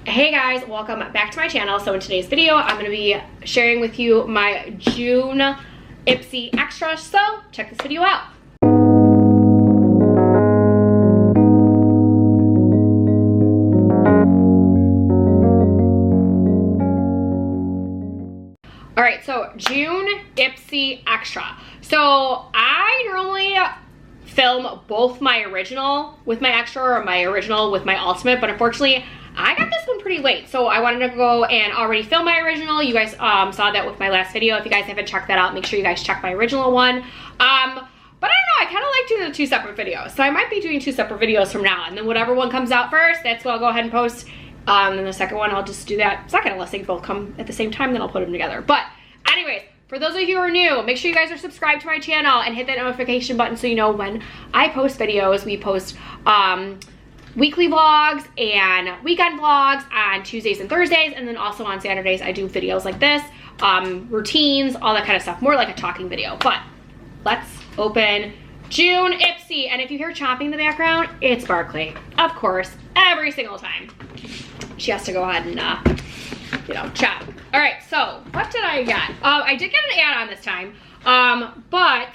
Hey guys, welcome back to my channel. So in today's video, I'm going to be sharing with you my June IPSY Extra. So check this video out. All right, so June IPSY Extra. So I normally film both my original with my extra or my original with my ultimate, but unfortunately I got this one pretty late, so I wanted to go and already film my original. You guys saw that with my last video. If you guys haven't checked that out, make sure you guys check my original one. But I don't know, I kind of like doing the two separate videos, so I might be doing two separate videos from now, and then whatever one comes out first, that's what I'll go ahead and post. And the second one, I'll just do that second unless they both come at the same time, then I'll put them together. But anyways, for those of you who are new, make sure you guys are subscribed to my channel and hit that notification button so you know when I post videos. We post weekly vlogs and weekend vlogs on Tuesdays and Thursdays, and then also on Saturdays I do videos like this, routines, all that kind of stuff, more like a talking video. But let's open June IPSY, and if you hear chopping in the background, it's Barkley, of course, every single time. She has to go ahead and you know, chop. All right, so what did I get? I did get an add-on this time, but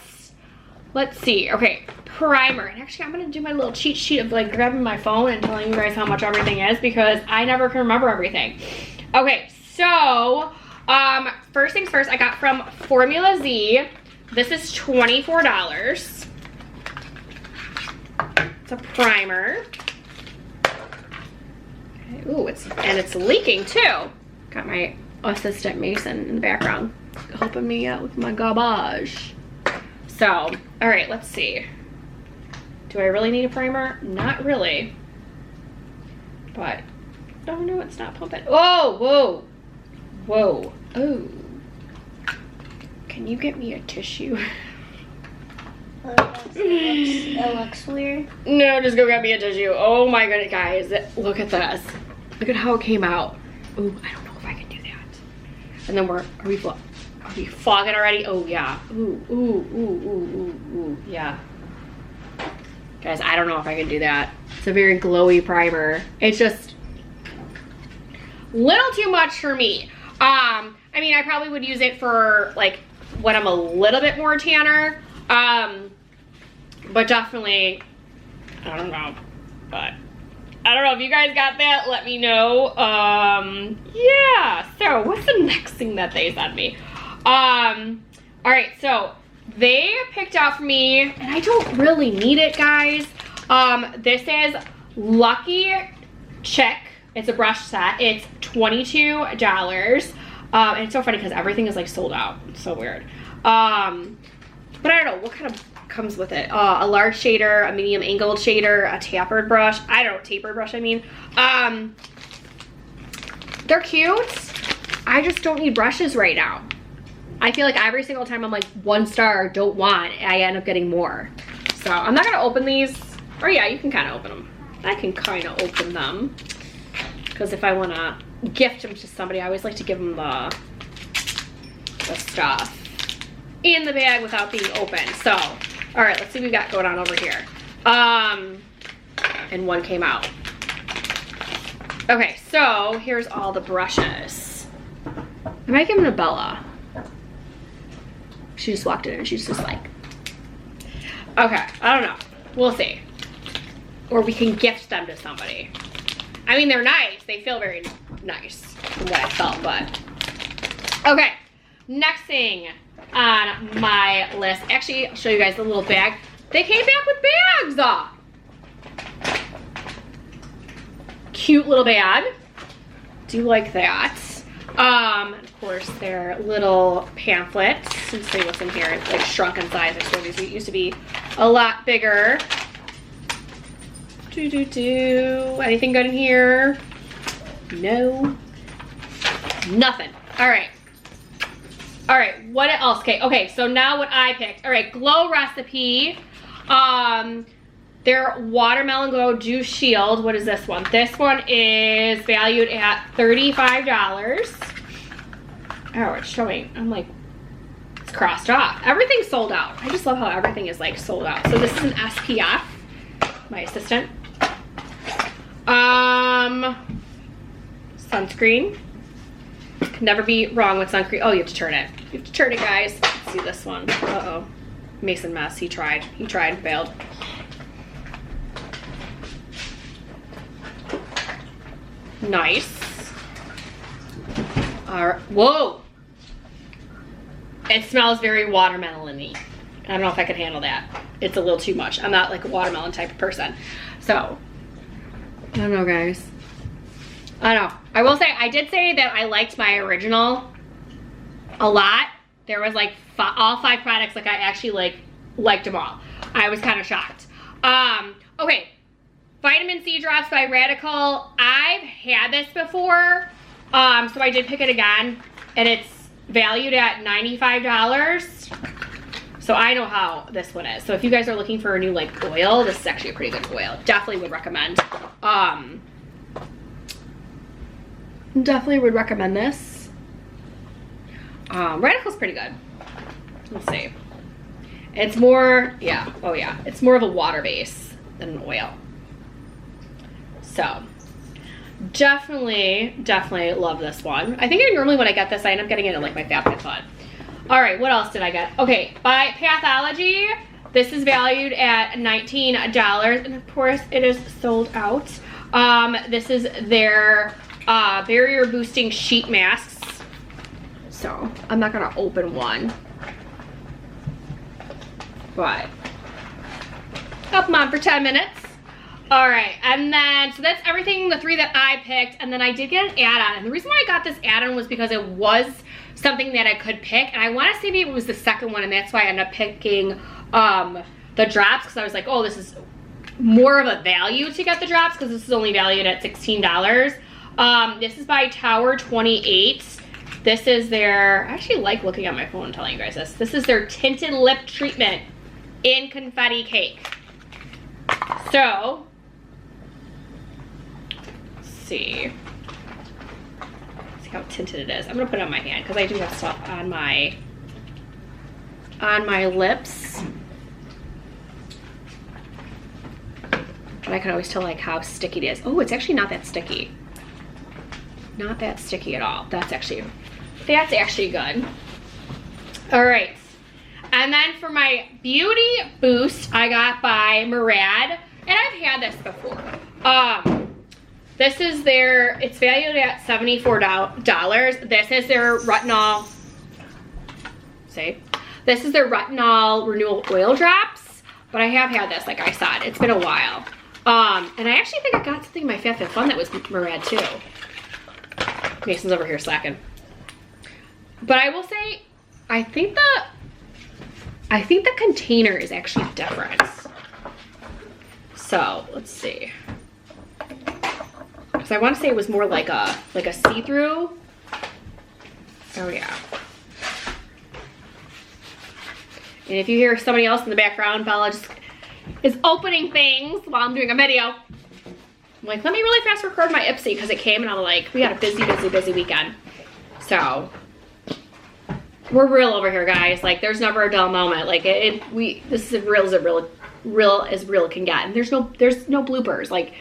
let's see. Okay, primer. And actually, I'm gonna do my little cheat sheet of like grabbing my phone and telling you guys how much everything is because I never can remember everything. Okay, so first things first, I got from Formula Z. This is $24. It's a primer. Okay, ooh, it's leaking too. Got my assistant Mason in the background helping me out with my garbage. So, all right, let's see. Do I really need a primer? Not really. But, oh no, it's not pumping. Oh, whoa, whoa, oh. Can you get me a tissue? It looks weird. No, just go get me a tissue. Oh my goodness, guys, look at this. Look at how it came out. Ooh, I don't know if I can do that. And then are we fogging already? Oh yeah. Ooh, ooh, ooh, ooh, ooh, ooh, yeah. Guys, I don't know if I can do that. It's a very glowy primer. It's just a little too much for me. I mean, I probably would use it for like when I'm a little bit more tanner. But definitely, I don't know. But I don't know if you guys got that, let me know. Yeah, so what's the next thing that they sent me? All right, so they picked out for me, and I don't really need it, guys. This is Lucky Chick. It's a brush set. It's $22. And it's so funny because everything is like sold out. It's so weird. But I don't know, what kind of comes with it? A large shader, a medium angled shader, a tapered brush. I don't know, tapered brush I mean. They're cute. I just don't need brushes right now. I feel like every single time I'm like 1 star, don't want, I end up getting more. So I'm not gonna open these. Or yeah, you can kind of open them. I can kind of open them. Because if I wanna gift them to somebody, I always like to give them the stuff in the bag without being open. So, all right, let's see what we got going on over here. And one came out. Okay, so here's all the brushes. I might give them to Bella. She just walked in and she's just like, okay, I don't know. We'll see. Or we can gift them to somebody. I mean, they're nice. They feel very nice from what I felt, but. Okay, next thing on my list. Actually, I'll show you guys the little bag. They came back with bags. Cute little bag. Do like that. Of course, their little pamphlets. Let's see what's in here. It's like shrunk in size. I swear these used to be a lot bigger. Anything good in here? No. Nothing. All right. All right, what else? Okay, so now what I picked. All right, Glow Recipe. Their Watermelon Glow Juice Shield. What is this one? This one is valued at $35. Oh, it's showing. I'm like, it's crossed off. Everything's sold out. I just love how everything is like sold out. So this is an SPF. My assistant. sunscreen. Can never be wrong with sunscreen. Oh, you have to turn it. You have to turn it, guys. Let's see this one. Uh-oh. Mason mess. He tried. He tried and failed. Nice. All right. Whoa. It smells very watermelon-y. I don't know if I can handle that. It's a little too much. I'm not like a watermelon type of person. So, I don't know, guys. I don't know. I will say, I did say that I liked my original a lot. There was like all 5 products, like I actually liked them all. I was kind of shocked. Okay. Vitamin C drops by Radical. I've had this before. So I did pick it again. And it's valued at $95. So I know how this one is. So if you guys are looking for a new like oil, this is actually a pretty good oil. Definitely would recommend. Definitely would recommend this. Radical's pretty good. Let's see. It's more, yeah, oh yeah. It's more of a water base than an oil. So definitely love this one. I think normally when I get this, I end up getting it in like my FabFitFun. All right, what else did I get? Okay, by Pathology, this is valued at $19, and of course it is sold out. This is their barrier boosting sheet masks. So I'm not gonna open one, but up them on for 10 minutes. All right, and then, so that's everything, the 3 that I picked, and then I did get an add-on, and the reason why I got this add-on was because it was something that I could pick, and I want to say maybe it was the second one, and that's why I ended up picking the drops, because I was like, oh, this is more of a value to get the drops, because this is only valued at $16. This is by Tower 28. This is their, I actually like looking at my phone and telling you guys this. This is their Tinted Lip Treatment in Confetti Cake. So, let's see how tinted it is. I'm gonna put it on my hand because I do have stuff on my lips. But I can always tell like how sticky it is. Oh, it's actually not that sticky. Not that sticky at all. That's actually good. All right. And then for my beauty boost, I got by Murad, and I've had this before. This is their, it's valued at $74. This is their Retinol, this is their Retinol Renewal Oil Drops, but I have had this, like I said, it's been a while. And I actually think I got something in my FabFitFun that was Murad too. Mason's over here slacking. But I will say, I think the container is actually different. So let's see. Because I want to say it was more like a see-through. Oh yeah. And if you hear somebody else in the background, Bella just is opening things while I'm doing a video. I'm like, let me really fast record my IPSY because it came and I'm like, we got a busy weekend. So we're real over here, guys. Like there's never a dull moment. Like this is real as real can get. And there's no bloopers. Like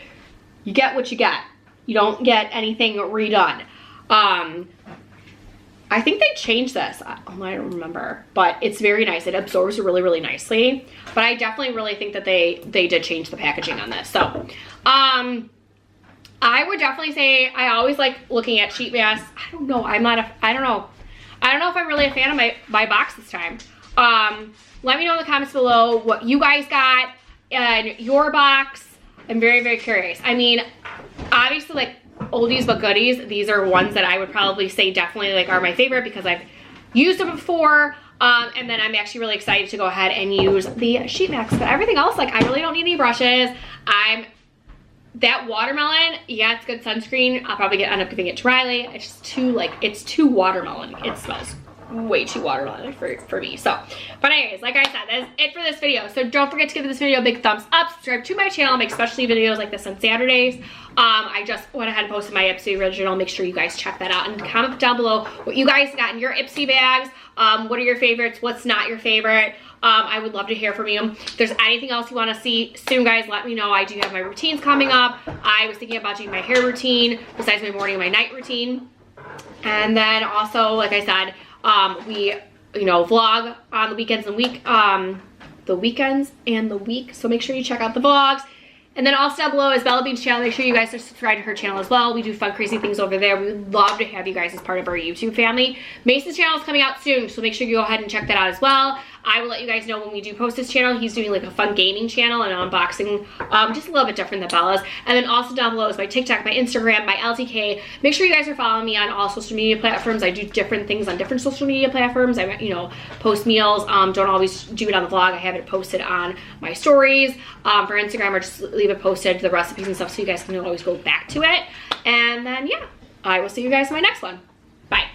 you get what you get. You don't get anything redone. I think they changed this. I don't remember, but it's very nice. It absorbs really nicely. But I definitely really think that they did change the packaging on this. So, I would definitely say I always like looking at sheet masks. I don't know. I don't know if I'm really a fan of my box this time. Let me know in the comments below what you guys got in your box. I'm very curious. I mean, obviously like oldies but goodies, these are ones that I would probably say definitely like are my favorite because I've used them before. And then I'm actually really excited to go ahead and use the sheet masks. But everything else, like I really don't need any brushes. That watermelon, yeah, it's good sunscreen. I'll probably end up giving it to Riley. It's just too, like, it's too watermelon. It smells way too watermelon for me. So, but anyways, like I said, that's it for this video. So don't forget to give this video a big thumbs up, subscribe to my channel, I make specialty videos like this on Saturdays. I just went ahead and posted my IPSY original. Make sure you guys check that out and comment down below what you guys got in your IPSY bags. What are your favorites? What's not your favorite? I would love to hear from you. If there's anything else you want to see soon, guys, let me know. I do have my routines coming up. I was thinking about doing my hair routine besides my morning and my night routine. And then also, like I said, we, you know, vlog on the weekends and the week. So make sure you check out the vlogs. And then also down below is Bella Bean's channel. Make sure you guys are subscribed to her channel as well. We do fun, crazy things over there. We would love to have you guys as part of our YouTube family. Mason's channel is coming out soon, so make sure you go ahead and check that out as well. I will let you guys know when we do post this channel. He's doing like a fun gaming channel and unboxing, just a little bit different than Bella's. And then also down below is my TikTok, my Instagram, my LTK. Make sure you guys are following me on all social media platforms. I do different things on different social media platforms. I, you know, post meals. Don't always do it on the vlog. I have it posted on my stories for Instagram, or just leave it posted, the recipes and stuff, so you guys can always go back to it. And then, yeah, I will see you guys in my next one. Bye.